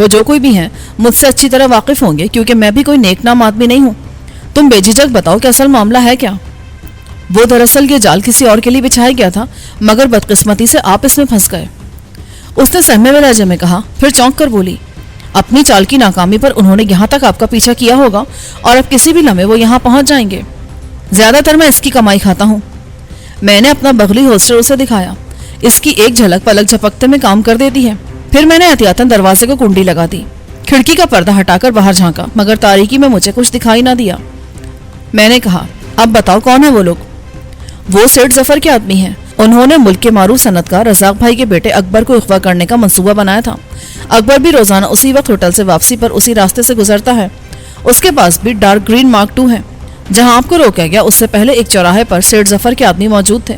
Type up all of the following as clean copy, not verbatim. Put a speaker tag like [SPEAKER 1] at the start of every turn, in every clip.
[SPEAKER 1] وہ جو کوئی بھی ہیں مجھ سے اچھی طرح واقف ہوں گے کیونکہ میں بھی کوئی نیک نام آدمی نہیں ہوں. تم بے جھجک بتاؤ کہ اصل معاملہ ہے کیا؟ وہ دراصل یہ جال کسی اور کے لیے بچھایا گیا تھا مگر بدقسمتی سے آپ اس میں پھنس گئے. اس نے سہمے ہوئے لہجے میں کہا. پھر چونک کر بولی. اپنی چال کی ناکامی پر انہوں نے یہاں تک آپ کا پیچھا کیا ہوگا اور اب کسی بھی لمحے وہ یہاں پہنچ جائیں گے. زیادہ تر میں اس کی کمائی کھاتا ہوں. میں نے اپنا بغلی ہولسٹر اسے دکھایا. اس کی ایک جھلک پلک جھپکتے میں کام کر دیتی ہے. پھر میں نے احتیاطاً دروازے کو کنڈی لگا دی. کھڑکی کا پردہ ہٹا کر باہر جھانکا مگر تاریکی میں مجھے کچھ دکھائی نہ دیا. میں نے کہا. اب بتاؤ کون ہے وہ لوگ؟ وہ سیٹھ ظفر کے آدمی ہیں. انہوں نے ملک کے معروف صنعتکار رزاق بھائی کے بیٹے اکبر کو اغوا کرنے کا منصوبہ بنایا تھا. اکبر بھی روزانہ اسی وقت ہوٹل سے واپسی پر اسی راستے سے گزرتا ہے. اس کے پاس بھی ڈارک گرین مارک 2 ہے. جہاں آپ کو روکا گیا اس سے پہلے ایک چوراہے پر سیٹھ ظفر کے آدمی موجود تھے.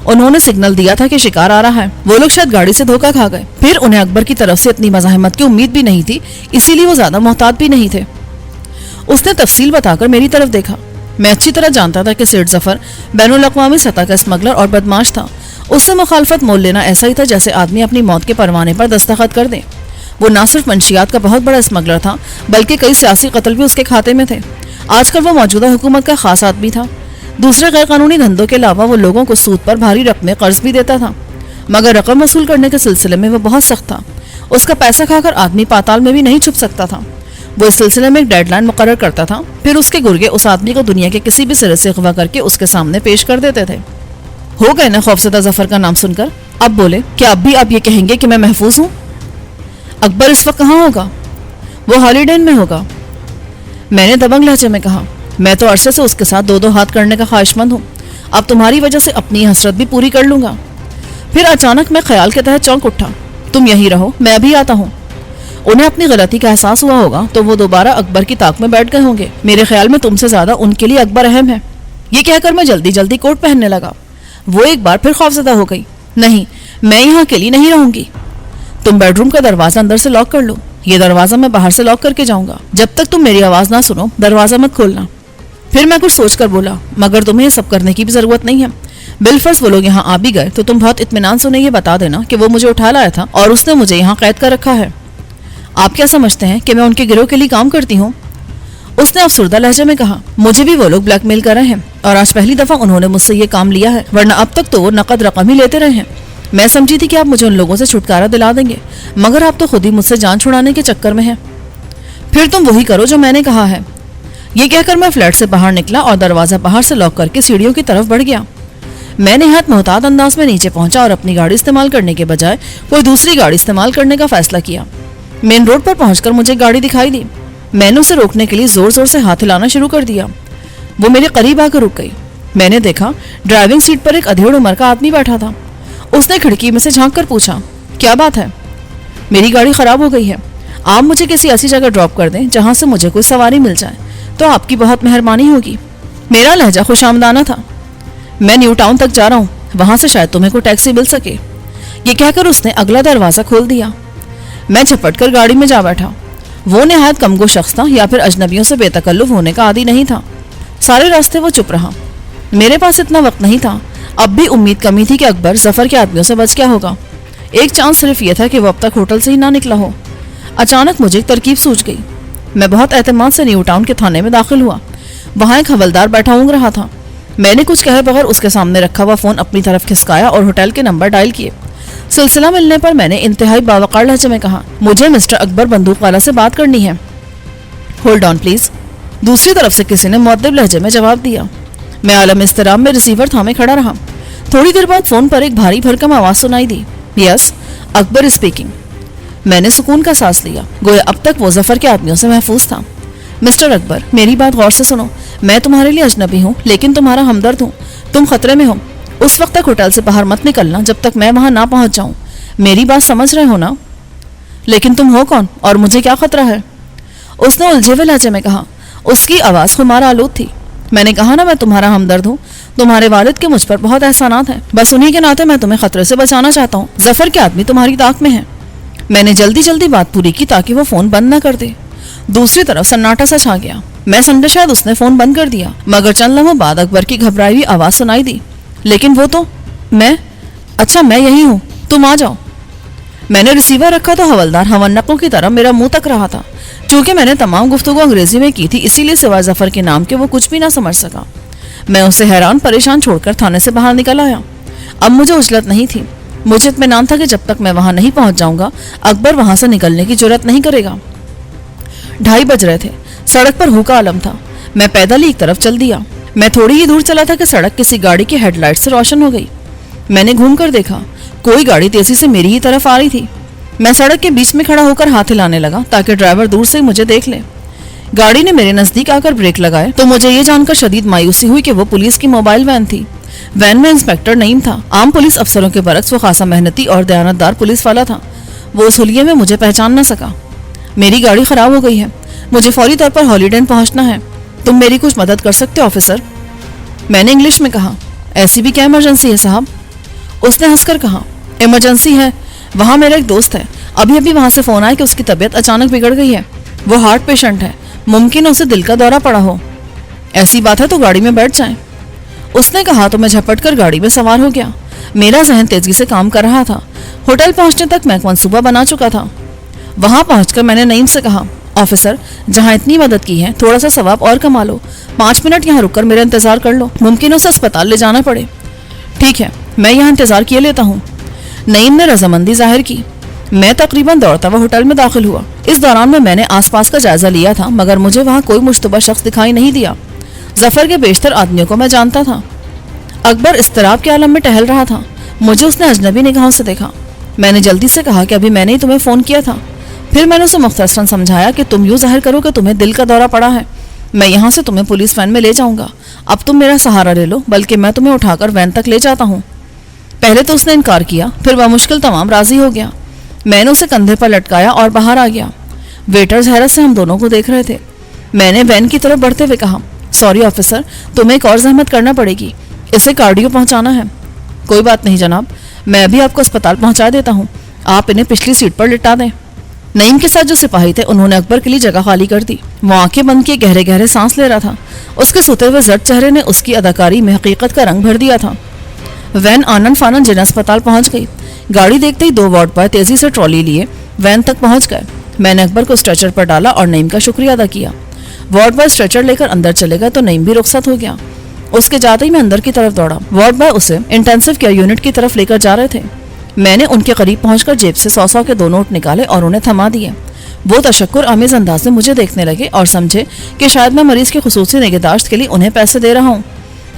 [SPEAKER 1] انہوں نے سگنل دیا تھا کہ شکار آ رہا ہے. وہ لوگ شاید گاڑی سے دھوکا کھا گئے. پھر انہیں اکبر کی طرف سے اتنی مزاحمت کی امید بھی نہیں تھی, اسی لیے وہ زیادہ محتاط بھی نہیں تھے. اس نے تفصیل بتا کر میری طرف دیکھا. میں اچھی طرح جانتا تھا کہ سیٹھ ظفر بین الاقوامی سطح کا اسمگلر اور بدماش تھا. اس سے مخالفت مول لینا ایسا ہی تھا جیسے آدمی اپنی موت کے پروانے پر دستخط کر دے. وہ نہ صرف منشیات کا بہت بڑا اسمگلر تھا بلکہ کئی سیاسی قتل بھی اس کے کھاتے میں تھے. آج کل وہ موجودہ حکومت کا خاص آدمی تھا. دوسرے غیر قانونی دھندوں کے علاوہ وہ لوگوں کو سود پر بھاری رقمیں قرض بھی دیتا تھا مگر رقم وصول کرنے کے سلسلے میں وہ بہت سخت تھا. اس کا پیسہ کھا کر آدمی پاتال میں بھی نہیں چھپ سکتا تھا. وہ اس سلسلے میں ایک ڈیڈ لائن مقرر کرتا تھا. پھر اس کے گرگے اس آدمی کو دنیا کے کسی بھی سرے سے اغوا کر کے اس کے سامنے پیش کر دیتے تھے. ہو گئے نا خوفزدہ ظفر کا نام سن کر؟ اب بولے. کیا اب بھی آپ یہ کہیں گے کہ میں محفوظ ہوں؟ اکبر اس وقت کہاں ہوگا؟ وہ ہالیڈے ان میں ہوگا. میں نے دبنگ لہجے میں کہا. میں تو عرصے سے اس کے ساتھ 2 ہاتھ کرنے کا خواہش مند ہوں. اب تمہاری وجہ سے اپنی حسرت بھی پوری کر لوں گا. پھر اچانک میں خیال کے تحت چونک اٹھا. تم یہی رہو, میں ابھی آتا ہوں. انہیں اپنی غلطی کا احساس ہوا ہوگا تو وہ دوبارہ اکبر کی طاق میں بیٹھ گئے ہوں گے. میرے خیال میں تم سے زیادہ ان کے لیے اکبر اہم ہے. یہ کہہ کر میں جلدی جلدی کوٹ پہننے لگا. وہ ایک بار پھر خوفزدہ ہو گئی. نہیں, میں یہاں کے لیے نہیں رہوں گی. تم بیڈ روم کا دروازہ اندر سے لاک کر لو. یہ دروازہ میں باہر سے لاک کر کے جاؤں گا. جب تک تم میری آواز نہ سنو دروازہ مت کھولنا. پھر میں کچھ سوچ کر بولا. مگر تمہیں یہ سب کرنے کی بھی ضرورت نہیں ہے. بالفرض وہ لوگ یہاں آ بھی گئے تو تم بہت اطمینان سے انہیں یہ بتا دینا کہ وہ مجھے اٹھا لایا تھا اور اس نے مجھے یہاں قید کر رکھا ہے. آپ کیا سمجھتے ہیں کہ میں ان کے گروہ کے لیے کام کرتی ہوں؟ اس نے افسردہ لہجے میں کہا. مجھے بھی وہ لوگ بلیک میل کر رہے ہیں اور آج پہلی دفعہ انہوں نے مجھ سے یہ کام لیا ہے, ورنہ اب تک تو وہ نقد رقم ہی لیتے رہے ہیں. میں سمجھی تھی کہ آپ مجھے ان لوگوں سے چھٹکارا دلا دیں گے مگر آپ تو خود ہی مجھ سے جان چھڑانے کے چکر میں ہیں. پھر تم وہی کرو جو میں نے کہا ہے. یہ کہہ کر میں فلیٹ سے باہر نکلا اور دروازہ باہر سے لاک کر کے سیڑھیوں کی طرف بڑھ گیا. میں نہایت محتاط انداز میں نیچے پہنچا اور اپنی گاڑی استعمال کرنے کے بجائے کوئی دوسری گاڑی استعمال کرنے کا فیصلہ کیا. مین روڈ پر پہنچ کر مجھے گاڑی دکھائی دی. میں نے اسے روکنے کے لیے زور زور سے ہاتھ ہلانا شروع کر دیا. وہ میرے قریب آ کر رک گئی. میں نے دیکھا ڈرائیونگ سیٹ پر ایک ادھیڑ عمر کا آدمی بیٹھا تھا. اس نے کھڑکی میں سے جھانک کر پوچھا. کیا بات ہے؟ میری گاڑی خراب ہو گئی ہے. آپ مجھے کسی ایسی جگہ ڈراپ کر دیں جہاں سے مجھے کوئی سواری مل جائے تو آپ کی بہت مہربانی ہوگی. میرا لہجہ خوش آمدانہ تھا. میں نیو ٹاؤن تک جا رہا ہوں, وہاں سے شاید تمہیں کوئی ٹیکسی مل سکے. یہ کہہ کر اس نے اگلا دروازہ کھول دیا. میں جھپٹ کر گاڑی میں جا بیٹھا. وہ نہایت کمگو شخص تھا یا پھر اجنبیوں سے بے تکلف ہونے کا عادی نہیں تھا. سارے راستے وہ چپ رہا. میرے پاس اتنا وقت نہیں تھا. اب بھی امید کمی تھی کہ اکبر ظفر کے آدمیوں سے بچ گیا ہوگا. ایک چانس صرف یہ تھا کہ وہ اب تک ہوٹل سے ہی نہ نکلا ہو. اچانک مجھے ایک ترکیب سوچ گئی. میں بہت اعتماد سے نیو ٹاؤن کے تھانے میں داخل ہوا. وہاں ایک حوالدار بیٹھا اونگ رہا تھا. میں نے کچھ کہے بغیر اس کے سامنے رکھا ہوا فون اپنی طرف کھسکایا اور ہوٹل کے نمبر ڈائل کیے. سلسلہ ملنے پر میں نے انتہائی باوقار لہجے میں کہا. مجھے مسٹر اکبر بندوق والا سے بات کرنی ہے. Hold on please. دوسری طرف سے کسی نے مؤدب لہجے میں جواب دیا. میں عالم اضطراب میں ریسیور تھامے کھڑا رہا. تھوڑی دیر بعد فون پر ایک بھاری بھرکم آواز سنائی دی. یس, اکبر اسپیکنگ. میں نے سکون کا سانس لیا. گویا اب تک وہ ظفر کے آدمیوں سے محفوظ تھا. مسٹر اکبر, میری بات غور سے سنو. میں تمہارے لیے اجنبی ہوں لیکن تمہارا ہمدرد ہوں. تم خطرے میں ہو. اس وقت تک ہوٹل سے باہر مت نکلنا جب تک میں وہاں نہ پہنچ جاؤں. میری بات سمجھ رہے ہو نا؟ لیکن تم ہو کون اور مجھے کیا خطرہ ہے؟ اس نے الجھے ہوئے لہجے میں کہا. اس کی آواز خمار آلود تھی. میں نے کہا نا میں تمہارا ہمدرد ہوں. تمہارے والد کے مجھ پر بہت احسانات ہیں, بس انہی کے ناطے میں تمہیں خطرے سے بچانا چاہتا ہوں. ظفر کے آدمی تمہاری طاق میں ہیں. میں نے جلدی جلدی بات پوری کی تاکہ وہ فون بند نہ کر دے. دوسری طرف سناٹا سا چھا گیا. میں سمجھا شاید اس نے فون بند کر دیا مگر چند لمحوں بعد اکبر کی گھبرائی ہوئی آواز سنائی دی. لیکن وہ تو میں. اچھا, میں یہی ہوں, تم آ جاؤ. میں نے ریسیور رکھا تو حوالدار ہونقوں کی طرح میرا منہ تک رہا تھا. چونکہ میں نے تمام گفتگو انگریزی میں کی تھی اسی لیے سوائے ظفر کے نام کے وہ کچھ بھی نہ سمجھ سکا. میں اسے حیران پریشان چھوڑ کر تھانے سے باہر نکل آیا. اب مجھے عجلت نہیں تھی. مجھے اطمینان تھا کہ جب تک میں وہاں نہیں پہنچ جاؤں گا اکبر وہاں سے نکلنے کی جرات نہیں کرے گا. 2:30 بج رہے تھے. سڑک پر ہو کا عالم تھا. میں پیدل ہی ایک طرف چل دیا. میں تھوڑی ہی دور چلا تھا کہ سڑک کسی گاڑی کی ہیڈ لائٹ سے روشن ہو گئی. میں نے گھوم کر دیکھا. کوئی گاڑی تیزی سے میری ہی طرف آ رہی تھی. میں سڑک کے بیچ میں کھڑا ہو کر ہاتھ ہلانے لگا تاکہ ڈرائیور دور سے مجھے دیکھ لے. گاڑی نے میرے نزدیک آ کر بریک لگائے تو مجھے یہ جان کر شدید مایوسی ہوئی کہ وہ پولیس کی موبائل وین تھی. وین میں انسپیکٹر نعیم تھا. عام پولیس افسروں کے برعکس وہ خاصا محنتی اور دیانتدار پولیس والا تھا. وہ اس حلیے میں مجھے پہچان نہ سکا. میری گاڑی خراب ہو گئی ہے. مجھے فوری طور پر ہالیڈین پہنچنا ہے. تم میری کچھ مدد کر سکتے ہو آفیسر؟ میں نے انگلش میں کہا. ایسی بھی کیا ایمرجنسی ہے صاحب؟ اس نے ہنس کر کہا. ایمرجنسی ہے. وہاں میرا ایک دوست ہے. ابھی وہاں سے فون آیا کہ اس کی طبیعت اچانک بگڑ گئی ہے. وہ ہارٹ پیشنٹ ہے. ممکن ہے اسے دل کا دورہ پڑا ہو. ایسی بات ہے تو گاڑی میں بیٹھ جائیں. اس نے کہا تو میں جھپٹ کر گاڑی میں سوار ہو گیا. میرا ذہن تیزی سے کام کر رہا تھا. ہوٹل پہنچنے تک میں ایک منصوبہ بنا چکا تھا. وہاں پہنچ کر میں نے نعیم سے کہا آفیسر جہاں اتنی مدد کی ہے تھوڑا سا ثواب اور کما لو. 5 منٹ یہاں رک کر میرا انتظار کر لو. ممکن اسے اسپتال لے جانا پڑے. ٹھیک ہے میں یہاں انتظار کیے لیتا ہوں. نعیم نے رضامندی ظاہر کی. میں تقریباً دوڑتا ہوا ہوٹل میں داخل ہوا. اس دوران میں نے آس پاس کا جائزہ لیا تھا مگر مجھے وہاں کوئی مشتبہ شخص دکھائی نہیں دیا. ظفر کے بیشتر آدمیوں کو میں جانتا تھا. اکبر اضطراب کے عالم میں ٹہل رہا تھا. مجھے اس نے اجنبی نگاہوں سے دیکھا. میں نے جلدی سے کہا کہ ابھی میں نے تمہیں فون کیا تھا. پھر میں نے اسے مختصراً سمجھایا کہ تم یوں ظاہر کرو کہ تمہیں دل کا دورہ پڑا ہے. میں یہاں سے تمہیں پولیس وین میں لے جاؤں گا. اب تم میرا سہارا لے لو بلکہ میں تمہیں اٹھا کر وین تک لے جاتا ہوں. پہلے تو اس نے انکار کیا پھر بمشکل تمام راضی ہو گیا. میں نے اسے کندھے پر لٹکایا اور باہر آ گیا. ویٹرز حیرت سے ہم دونوں کو دیکھ رہے تھے. میں نے وین کی طرف بڑھتے ہوئے کہا سوری آفیسر تمہیں ایک اور زحمت کرنا پڑے گی. اسے کارڈیو پہنچانا ہے. کوئی بات نہیں جناب میں ابھی آپ کو اسپتال پہنچا دیتا ہوں. آپ انہیں پچھلی سیٹ پر لٹا دیں. نعیم کے ساتھ جو سپاہی تھے انہوں نے اکبر کے لیے جگہ خالی کر دی. وہ آنکھیں بند کیے گہرے گہرے سانس لے رہا تھا. اس کے سوتے ہوئے زرد چہرے نے اس کی اداکاری میں حقیقت کا رنگ بھر دیا تھا. وین آنن فانن جن اسپتال پہنچ گئی. گاڑی دیکھتے ہی 2 وارڈ بوائے تیزی سے ٹرالی لیے وین تک پہنچ گئے. میں نے اکبر کو اسٹریچر پر ڈالا اور نعیم کا شکریہ ادا کیا. وارڈ بوائے اسٹریچر لے کر اندر چلے گئے تو نعیم بھی رخصت ہو گیا. اس کے جاتے ہی میں اندر کی طرف دوڑا. وارڈ بوائے اسے انٹینسو کیئر یونٹ کی طرف لے کر جا رہے تھے. میں نے ان کے قریب پہنچ کر جیب سے 100 کے 2 نوٹ نکالے اور انہیں تھما دیے. وہ تشکر آمیز انداز میں مجھے دیکھنے لگے اور سمجھے کہ شاید میں مریض کی خصوصی نگہداشت کے لیے انہیں پیسے دے رہا ہوں.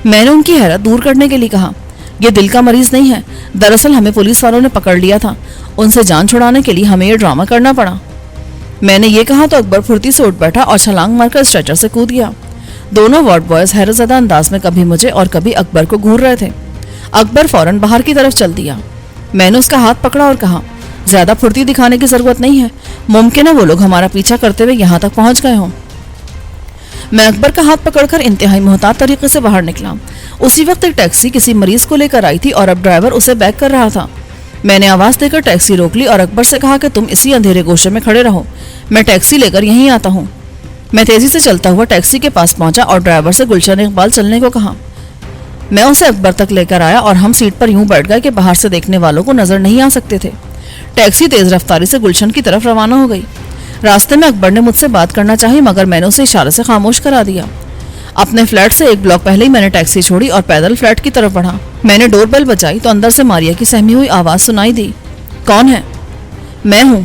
[SPEAKER 1] میں نے ان کی حیرت دور کرنے کے لیے کہا یہ دل کا مریض نہیں ہے. دراصل ہمیں پولیس والوں نے پکڑ لیا تھا. ان سے جان چھڑانے کے لیے ہمیں یہ ڈرامہ کرنا پڑا. میں نے یہ کہا تو اکبر پھرتی سے اٹھ بیٹھا اور چھلانگ مار کر اسٹریچر سے کود گیا. دونوں وارڈ بوائز حیرت زدہ انداز میں کبھی مجھے اور کبھی اکبر کو گھور رہے تھے. اکبر فوراً باہر کی طرف چل دیا. میں نے اس کا ہاتھ پکڑا اور کہا زیادہ پھرتی دکھانے کی ضرورت نہیں ہے. ممکن ہے وہ لوگ ہمارا پیچھا کرتے ہوئے یہاں تک پہنچ گئے ہوں. میں اکبر کا ہاتھ پکڑ کر انتہائی محتاط طریقے سے باہر نکلا. اسی وقت ایک ٹیکسی کسی مریض کو لے کر آئی تھی اور اب ڈرائیور اسے بیک کر رہا تھا. میں نے آواز دے کر ٹیکسی روک لی اور اکبر سے کہا کہ تم اسی اندھیرے گوشے میں کھڑے رہو. میں ٹیکسی لے کر یہیں آتا ہوں. میں تیزی سے چلتا ہوا ٹیکسی کے پاس پہنچا اور ڈرائیور سے گلشن اقبال چلنے کو کہا. میں اسے اکبر تک لے کر آیا اور ہم سیٹ پر یوں بیٹھ گئے کہ باہر سے دیکھنے والوں کو نظر نہیں آ سکتے تھے. ٹیکسی تیز رفتاری سے گلشن کی طرف روانہ ہو گئی. راستے میں اکبر نے مجھ سے بات کرنا چاہی مگر میں نے اسے اشارے سے خاموش کرا دیا. اپنے فلیٹ سے 1 بلاک پہلے ہی میں نے ٹیکسی چھوڑی اور پیدل فلیٹ کی طرف بڑھا. میں نے ڈور بیل بجائی تو اندر سے ماریا کی سہمی ہوئی آواز سنائی دی. کون ہے؟ میں ہوں.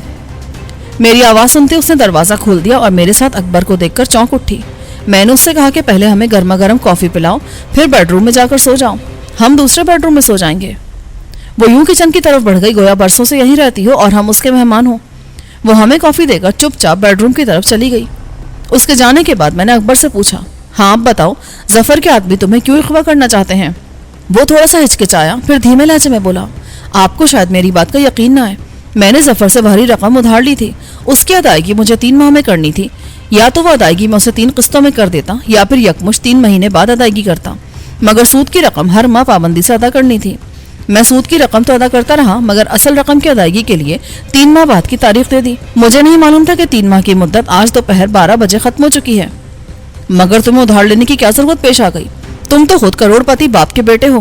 [SPEAKER 1] میری آواز سنتے اس نے دروازہ کھول دیا اور میرے ساتھ اکبر کو دیکھ کر چونک اٹھی. میں نے اس سے کہا کہ پہلے ہمیں گرما گرم کافی پلاؤ پھر بیڈ روم میں جا کر سو جاؤ. ہم دوسرے بیڈ روم میں سو جائیں گے. وہ یوں کچن کی طرف بڑھ گئی گویا برسوں سے یہیں رہتی ہو اور ہم اس کے مہمان ہوں. وہ ہمیں کافی دے کر چپ چاپ بیڈ روم کی طرف چلی گئی. اس کے جانے کے بعد میں نے اکبر سے پوچھا ہاں اب بتاؤ ظفر کے آدمی تمہیں کیوں اغوا کرنا چاہتے ہیں؟ وہ تھوڑا سا ہچکچایا پھر دھیمے لہجے میں بولا آپ کو شاید میری بات کا یقین نہ ہے. میں نے ظفر سے بھاری رقم ادھار لی تھی. اس کی ادائیگی مجھے 3 ماہ میں کرنی تھی. یا تو وہ ادائیگی میں اسے 3 قسطوں میں کر دیتا یا پھر یکمشت 3 مہینے بعد ادائیگی کرتا. مگر سود کی رقم ہر ماہ پابندی سے ادا کرنی تھی. میں سود کی رقم تو ادا کرتا رہا مگر اصل رقم کی ادائیگی کے لیے 3 ماہ بعد کی تاریخ دے دی. مجھے نہیں معلوم تھا کہ 3 ماہ کی مدت آج دوپہر 12 بجے ختم ہو چکی ہے. مگر تمہیں ادھار لینے کی کیا ضرورت پیش آ گئی؟ تم تو خود کروڑ پتی باپ کے بیٹے ہو.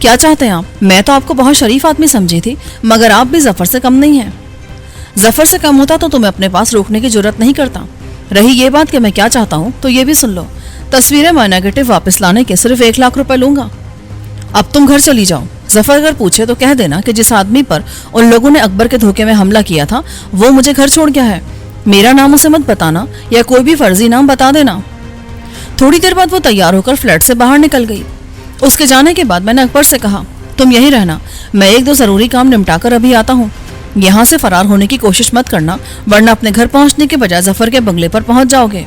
[SPEAKER 1] کیا چاہتے ہیں آپ؟ میں تو آپ کو بہت شریف آدمی سمجھی تھی، مگر آپ بھی ظفر سے کم نہیں ہیں۔ ظفر سے کم ہوتا تو تمہیں اپنے پاس روکنے کی جرت نہیں کرتا۔ رہی یہ بات کہ میں کیا چاہتا ہوں تو یہ بھی سن لو، تصویریں میں نیگیٹو واپس لانے کے صرف 1 لاکھ روپے لوں گا۔ اب تم گھر چلی جاؤ۔ ظفر اگر پوچھے تو کہہ دینا کہ جس آدمی پر ان لوگوں نے اکبر کے دھوکے میں حملہ کیا تھا وہ مجھے گھر چھوڑ گیا ہے۔ میرا نام اسے مت بتانا یا کوئی بھی فرضی نام بتا دینا۔ تھوڑی دیر بعد وہ تیار ہو کر فلیٹ سے باہر نکل گئی۔ اس کے جانے کے بعد میں نے اکبر سے کہا، تم یہی رہنا، میں 1-2 ضروری کام نمٹا کر ابھی آتا ہوں۔ یہاں سے فرار ہونے کی کوشش مت کرنا، ورنہ اپنے گھر پہنچنے کے بجائے ظفر کے بنگلے پر پہنچ جاؤ گے۔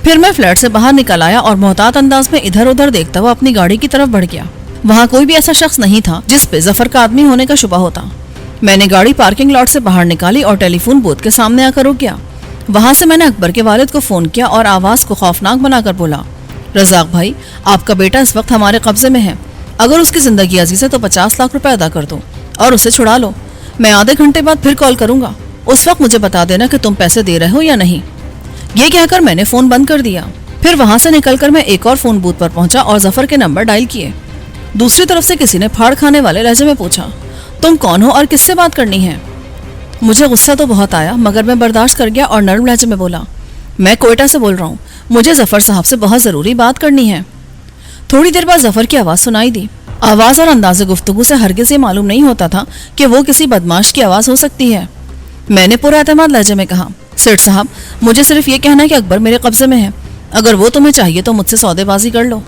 [SPEAKER 1] پھر میں فلیٹ سے باہر نکل آیا اور محتاط انداز میں ادھر ادھر دیکھتا ہوا اپنی گاڑی کی طرف بڑھ گیا۔ وہاں کوئی بھی ایسا شخص نہیں تھا جس پہ ظفر کا آدمی ہونے کا شبہ ہوتا۔ میں نے گاڑی پارکنگ لاٹ سے باہر نکالی اور ٹیلی فون بوتھ کے سامنے آ کر رک گیا۔ وہاں سے میں نے اکبر کے والد کو فون کیا اور آواز کو خوفناک بنا کر بولا، رزاق بھائی، آپ کا بیٹا اس وقت ہمارے قبضے میں ہے۔ اگر اس کی زندگی عزیز ہے تو 50 لاکھ روپے ادا کر دو اور اسے چھڑا لو۔ میں آدھے گھنٹے بعد پھر کال کروں گا، اس وقت مجھے بتا دینا کہ تم پیسے دے رہے ہو یا نہیں۔ یہ کہہ کر میں نے فون بند کر دیا۔ پھر وہاں سے نکل کر میں ایک اور فون بوتھ پر پہنچا اور ظفر کے نمبر ڈائل کیے۔ دوسری طرف سے کسی نے پھاڑ کھانے والے لہجے میں پوچھا، تم کون ہو اور کس سے بات کرنی ہے؟ مجھے غصہ تو بہت آیا مگر میں برداشت کر گیا اور نرم لہجے میں بولا، میں کوئٹہ سے بول رہا ہوں، مجھے ظفر صاحب سے بہت ضروری بات کرنی ہے۔ تھوڑی دیر بعد ظفر کی آواز سنائی دی۔ آواز اور انداز گفتگو سے ہرگز یہ معلوم نہیں ہوتا تھا کہ وہ کسی بدماش کی آواز ہو سکتی ہے۔ میں نے پورا اعتماد لہجے میں کہا، سیٹھ صاحب، مجھے صرف یہ کہنا ہے کہ اکبر میرے قبضے میں ہے، اگر وہ تمہیں چاہیے تو مجھ سے سودے بازی کر لو۔